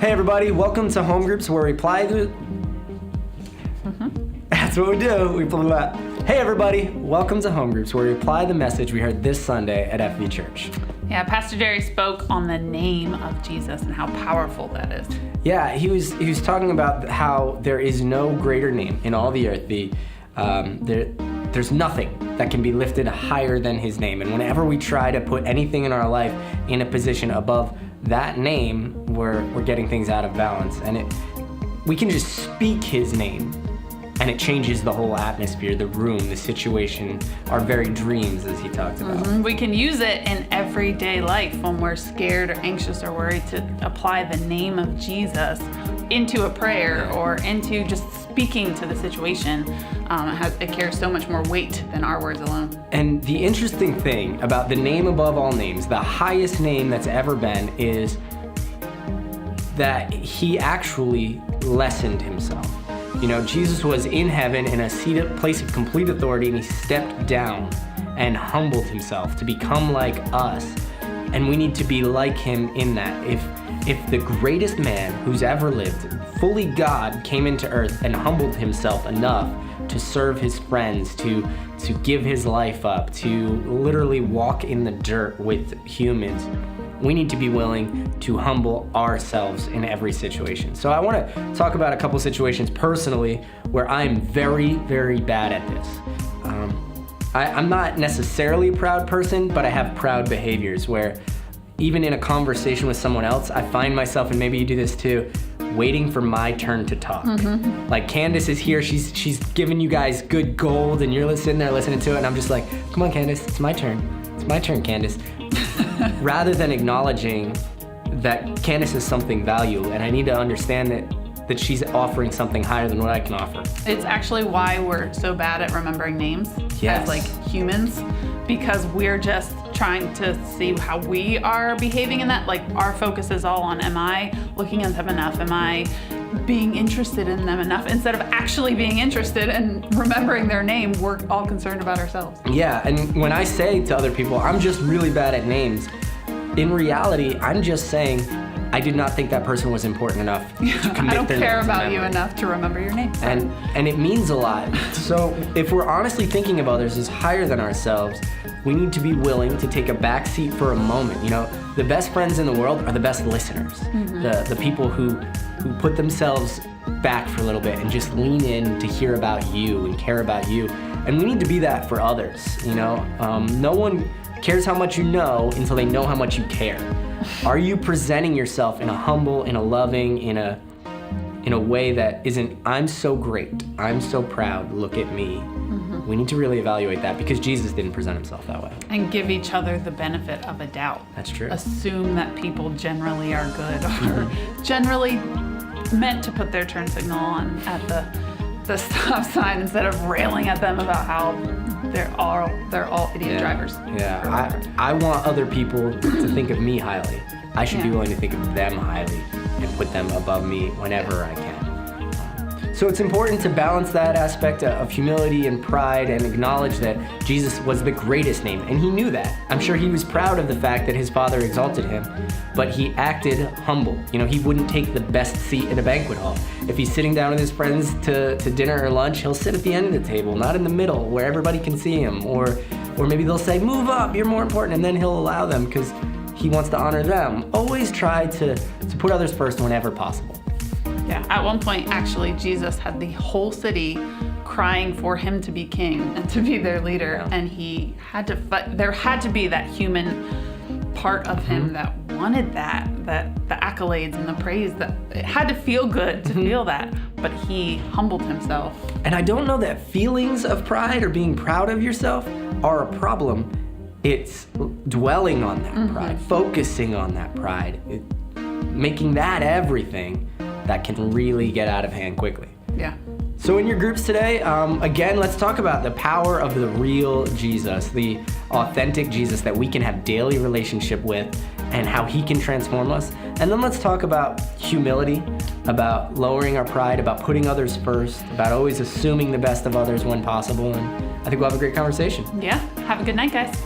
Hey everybody, welcome to Home Groups where we apply the... That's what we do. Hey everybody, welcome to Home Groups where we apply the message we heard this Sunday at FV Church. Yeah, Pastor Jerry spoke on the name of Jesus and how powerful that is. Yeah, he was talking about how there is no greater name in all the earth. There's nothing that can be lifted higher than his name. And whenever we try to put anything in our life in a position above that name, we're getting things out of balance. And we can just speak his name and it changes the whole atmosphere, the room, the situation, our very dreams, as he talked about. Mm-hmm. We can use it in everyday life when we're scared or anxious or worried to apply the name of Jesus into a prayer or into just speaking to the situation. It carries so much more weight than our words alone. And the interesting thing about the name above all names, the highest name that's ever been, is that he actually lessened himself. You know, Jesus was in heaven in a place of complete authority, and he stepped down and humbled himself to become like us. And we need to be like him in that. If the greatest man who's ever lived, fully God, came into earth and humbled himself enough to serve his friends, to give his life up, to literally walk in the dirt with humans, we need to be willing to humble ourselves in every situation. So I want to talk about a couple situations personally where I'm very, very bad at this. I'm not necessarily a proud person, but I have proud behaviors where even in a conversation with someone else, I find myself, and maybe you do this too, waiting for my turn to talk. Mm-hmm. Like Candace is here, she's giving you guys good gold, and you're sitting there listening to it, and I'm just like, come on Candace, it's my turn. It's my turn, Candace. Rather than acknowledging that Candace is something valuable, and I need to understand that she's offering something higher than what I can offer. It's actually why we're so bad at remembering names as like humans, because we're just trying to see how we are behaving in that. Like our focus is all on, am I looking at them enough? Am I being interested in them enough? Instead of actually being interested and remembering their name, we're all concerned about ourselves. Yeah, and when I say to other people, I'm just really bad at names, in reality, I'm just saying, I did not think that person was important enough to commit their name. I don't care about memory. you enough to remember your name. And it means a lot. So if we're honestly thinking of others as higher than ourselves, we need to be willing to take a back seat for a moment. You know, the best friends in the world are the best listeners. Mm-hmm. The people who put themselves back for a little bit and just lean in to hear about you and care about you. And we need to be that for others, you know? No one cares how much you know until they know how much you care. Are you presenting yourself in a humble, in a loving, in a way that isn't, I'm so great, I'm so proud, look at me. Mm-hmm. We need to really evaluate that because Jesus didn't present himself that way. And give each other the benefit of a doubt. That's true. Assume that people generally are good or generally meant to put their turn signal on at the stop sign instead of railing at them about how they're all idiot drivers. Yeah, I want other people to think of me highly. I should be willing to think of them highly and put them above me whenever I can. So it's important to balance that aspect of humility and pride and acknowledge that Jesus was the greatest name, and he knew that. I'm sure he was proud of the fact that his Father exalted him, but he acted humble. You know, he wouldn't take the best seat in a banquet hall. If he's sitting down with his friends to dinner or lunch, he'll sit at the end of the table, not in the middle where everybody can see him, or maybe they'll say, move up, you're more important, and then he'll allow them because he wants to honor them. Always try to put others first whenever possible. Yeah, at one point, actually, Jesus had the whole city crying for him to be king and to be their leader, and he had to fight. There had to be that human part of him that wanted that the accolades and the praise, that it had to feel good to feel that, but he humbled himself. And I don't know that feelings of pride or being proud of yourself are a problem. It's dwelling on that pride, focusing on that pride, making that everything that can really get out of hand quickly. Yeah. So in your groups today, again, let's talk about the power of the real Jesus, the authentic Jesus that we can have daily relationship with and how he can transform us. And then let's talk about humility, about lowering our pride, about putting others first, about always assuming the best of others when possible. And I think we'll have a great conversation. Yeah. Have a good night, guys.